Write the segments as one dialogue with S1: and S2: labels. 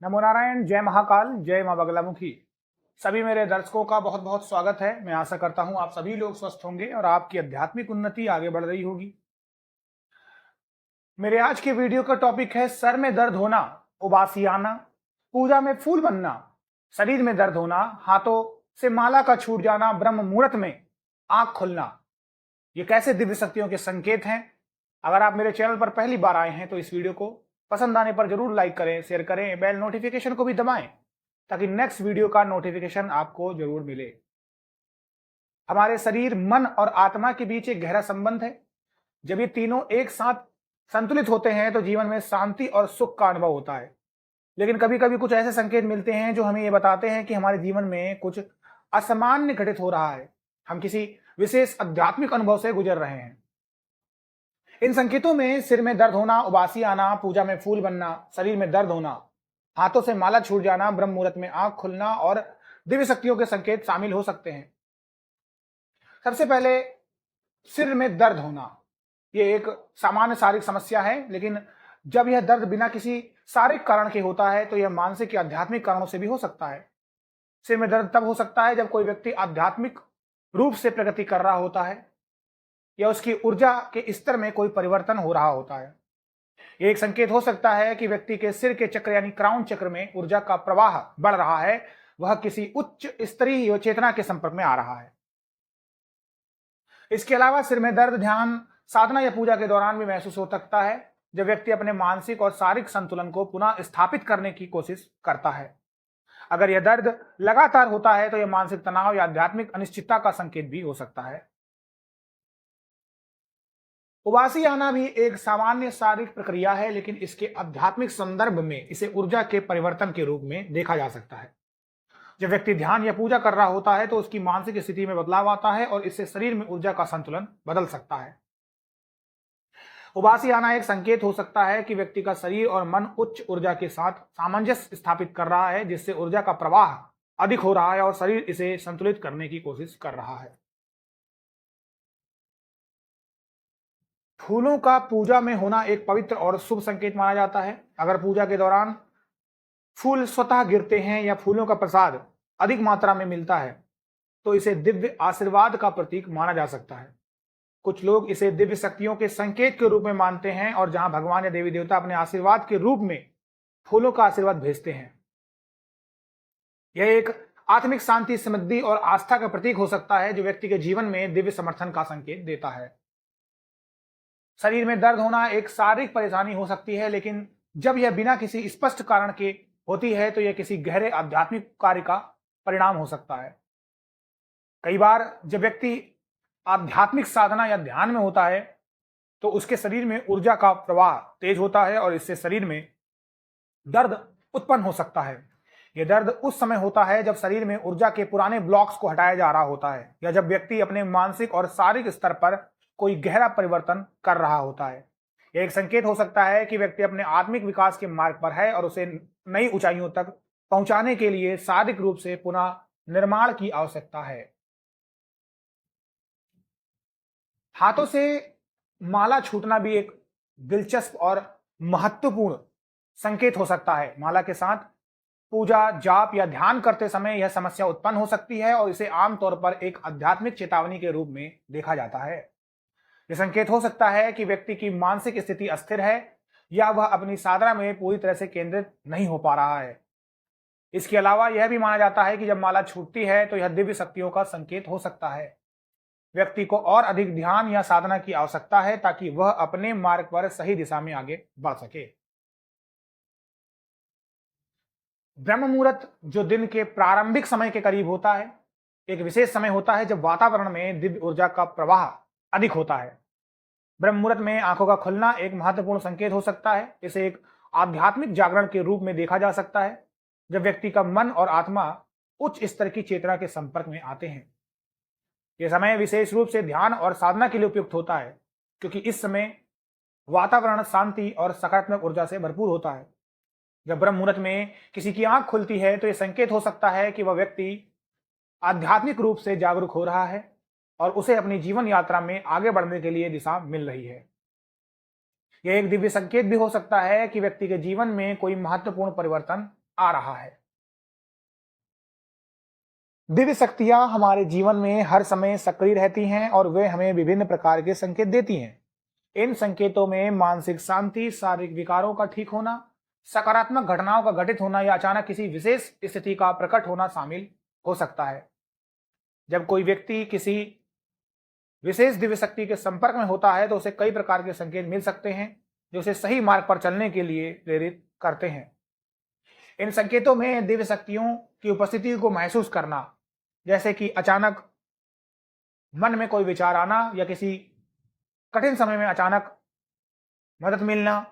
S1: नमो नारायण, जय महाकाल, जय मां बगलामुखी। सभी मेरे दर्शकों का बहुत बहुत स्वागत है। मैं आशा करता हूं आप सभी लोग स्वस्थ होंगे और आपकी आध्यात्मिक उन्नति आगे बढ़ रही होगी। मेरे आज के वीडियो का टॉपिक है सर में दर्द होना, उबासी आना, पूजा में फूल बनना, शरीर में दर्द होना, हाथों से माला का छूट जाना, ब्रह्म मुहूर्त में आंख खुलना। ये कैसे दिव्य शक्तियों के संकेत हैं? अगर आप मेरे चैनल पर पहली बार आए हैं तो इस वीडियो को पसंद आने पर जरूर लाइक करें, शेयर करें, बेल नोटिफिकेशन को भी दबाएं ताकि नेक्स्ट वीडियो का नोटिफिकेशन आपको जरूर मिले। हमारे शरीर, मन और आत्मा के बीच एक गहरा संबंध है। जब ये तीनों एक साथ संतुलित होते हैं तो जीवन में शांति और सुख का अनुभव होता है। लेकिन कभी कभी कुछ ऐसे संकेत मिलते हैं जो हमें ये बताते हैं कि हमारे जीवन में कुछ असामान्य घटित हो रहा है। हम किसी विशेष आध्यात्मिक अनुभव से गुजर रहे हैं। इन संकेतों में सिर में दर्द होना, उबासी आना, पूजा में फूल बनना, शरीर में दर्द होना, हाथों से माला छूट जाना, ब्रह्म मुहूर्त में आंख खुलना और दिव्य शक्तियों के संकेत शामिल हो सकते हैं। सबसे पहले सिर में दर्द होना। यह एक सामान्य शारीरिक समस्या है, लेकिन जब यह दर्द बिना किसी शारीरिक कारण के होता है तो यह मानसिक या आध्यात्मिक कारणों से भी हो सकता है। सिर में दर्द तब हो सकता है जब कोई व्यक्ति आध्यात्मिक रूप से प्रगति कर रहा होता है या उसकी ऊर्जा के स्तर में कोई परिवर्तन हो रहा होता है। यह एक संकेत हो सकता है कि व्यक्ति के सिर के चक्र यानी क्राउन चक्र में ऊर्जा का प्रवाह बढ़ रहा है, वह किसी उच्च स्तरीय चेतना के संपर्क में आ रहा है। इसके अलावा सिर में दर्द ध्यान, साधना या पूजा के दौरान भी महसूस हो सकता है, जब व्यक्ति अपने मानसिक और शारीरिक संतुलन को पुनः स्थापित करने की कोशिश करता है। अगर यह दर्द लगातार होता है तो यह मानसिक तनाव या आध्यात्मिक अनिश्चितता का संकेत भी हो सकता है। उबासी आना भी एक सामान्य शारीरिक प्रक्रिया है, लेकिन इसके आध्यात्मिक संदर्भ में इसे ऊर्जा के परिवर्तन के रूप में देखा जा सकता है। जब व्यक्ति ध्यान या पूजा कर रहा होता है तो उसकी मानसिक स्थिति में बदलाव आता है और इससे शरीर में ऊर्जा का संतुलन बदल सकता है। उबासी आना एक संकेत हो सकता है कि व्यक्ति का शरीर और मन उच्च ऊर्जा के साथ सामंजस्य स्थापित कर रहा है, जिससे ऊर्जा का प्रवाह अधिक हो रहा है और शरीर इसे संतुलित करने की कोशिश कर रहा है। फूलों का पूजा में होना एक पवित्र और शुभ संकेत माना जाता है। अगर पूजा के दौरान फूल स्वतः गिरते हैं या फूलों का प्रसाद अधिक मात्रा में मिलता है तो इसे दिव्य आशीर्वाद का प्रतीक माना जा सकता है। कुछ लोग इसे दिव्य शक्तियों के संकेत के रूप में मानते हैं और जहां भगवान या देवी देवता अपने आशीर्वाद के रूप में फूलों का आशीर्वाद भेजते हैं। यह एक आत्मिक शांति, समृद्धि और आस्था का प्रतीक हो सकता है जो व्यक्ति के जीवन में दिव्य समर्थन का संकेत देता है। शरीर में दर्द होना एक शारीरिक परेशानी हो सकती है, लेकिन जब यह बिना किसी स्पष्ट कारण के होती है तो यह किसी गहरे आध्यात्मिक कार्य का परिणाम हो सकता है। कई बार जब व्यक्ति आध्यात्मिक साधना या ध्यान में होता है तो उसके शरीर में ऊर्जा का प्रवाह तेज होता है और इससे शरीर में दर्द उत्पन्न हो सकता है। यह दर्द उस समय होता है जब शरीर में ऊर्जा के पुराने ब्लॉक्स को हटाया जा रहा होता है या जब व्यक्ति अपने मानसिक और शारीरिक स्तर पर कोई गहरा परिवर्तन कर रहा होता है। यह एक संकेत हो सकता है कि व्यक्ति अपने आत्मिक विकास के मार्ग पर है और उसे नई ऊंचाइयों तक पहुंचाने के लिए शारीरिक रूप से पुनः निर्माण की आवश्यकता है। हाथों से माला छूटना भी एक दिलचस्प और महत्वपूर्ण संकेत हो सकता है। माला के साथ पूजा, जाप या ध्यान करते समय यह समस्या उत्पन्न हो सकती है और इसे आमतौर पर एक आध्यात्मिक चेतावनी के रूप में देखा जाता है। यह संकेत हो सकता है कि व्यक्ति की मानसिक स्थिति अस्थिर है या वह अपनी साधना में पूरी तरह से केंद्रित नहीं हो पा रहा है। इसके अलावा यह भी माना जाता है कि जब माला छूटती है तो यह दिव्य शक्तियों का संकेत हो सकता है। व्यक्ति को और अधिक ध्यान या साधना की आवश्यकता है ताकि वह अपने मार्ग पर सही दिशा में आगे बढ़ सके। ब्रह्म मुहूर्त, जो दिन के प्रारंभिक समय के करीब होता है, एक विशेष समय होता है जब वातावरण में दिव्य ऊर्जा का प्रवाह अधिक होता है। ब्रह्म मुहूर्त में आंखों का खुलना एक महत्वपूर्ण संकेत हो सकता है। इसे एक आध्यात्मिक जागरण के रूप में देखा जा सकता है जब व्यक्ति का मन और आत्मा उच्च स्तर की चेतना के संपर्क में आते हैं। यह समय विशेष रूप से ध्यान और साधना के लिए उपयुक्त होता है क्योंकि इस समय वातावरण शांति और सकारात्मक ऊर्जा से भरपूर होता है। जब ब्रह्म मुहूर्त में किसी की आंख खुलती है तो यह संकेत हो सकता है कि वह व्यक्ति आध्यात्मिक रूप से जागरूक हो रहा है और उसे अपनी जीवन यात्रा में आगे बढ़ने के लिए दिशा मिल रही है। यह एक दिव्य संकेत भी हो सकता है कि व्यक्ति के जीवन में कोई महत्वपूर्ण परिवर्तन आ रहा है। दिव्य शक्तियां हमारे जीवन में हर समय सक्रिय रहती हैं और वे हमें विभिन्न प्रकार के संकेत देती हैं। इन संकेतों में मानसिक शांति, शारीरिक विकारों का ठीक होना, सकारात्मक घटनाओं का घटित होना या अचानक किसी विशेष स्थिति का प्रकट होना शामिल हो सकता है। जब कोई व्यक्ति किसी विशेष दिव्य शक्ति के संपर्क में होता है तो उसे कई प्रकार के संकेत मिल सकते हैं जो उसे सही मार्ग पर चलने के लिए प्रेरित करते हैं। इन संकेतों में दिव्य शक्तियों की उपस्थिति को महसूस करना, जैसे कि अचानक मन में कोई विचार आना या किसी कठिन समय में अचानक मदद मिलना,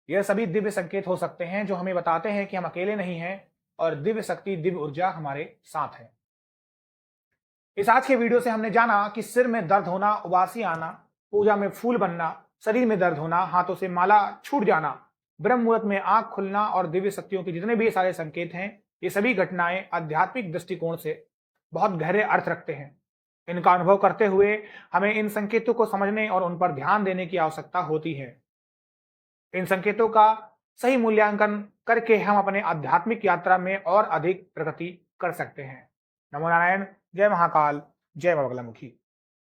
S1: यह सभी दिव्य संकेत हो सकते हैं जो हमें बताते हैं कि हम अकेले नहीं हैं और दिव्य शक्ति, दिव्य ऊर्जा हमारे साथ है। इस आज के वीडियो से हमने जाना कि सिर में दर्द होना, उबासी आना, पूजा में फूल बनना, शरीर में दर्द होना, हाथों से माला छूट जाना, ब्रह्म मुहूर्त में आंख खुलना और दिव्य शक्तियों के जितने भी सारे संकेत हैं, ये सभी घटनाएं आध्यात्मिक दृष्टिकोण से बहुत गहरे अर्थ रखते हैं। इनका अनुभव करते हुए हमें इन संकेतों को समझने और उन पर ध्यान देने की आवश्यकता होती है। इन संकेतों का सही मूल्यांकन करके हम अपने आध्यात्मिक यात्रा में और अधिक प्रगति कर सकते हैं। नमो नारायण। जय महाकाल। जय बाबा बगलामुखी।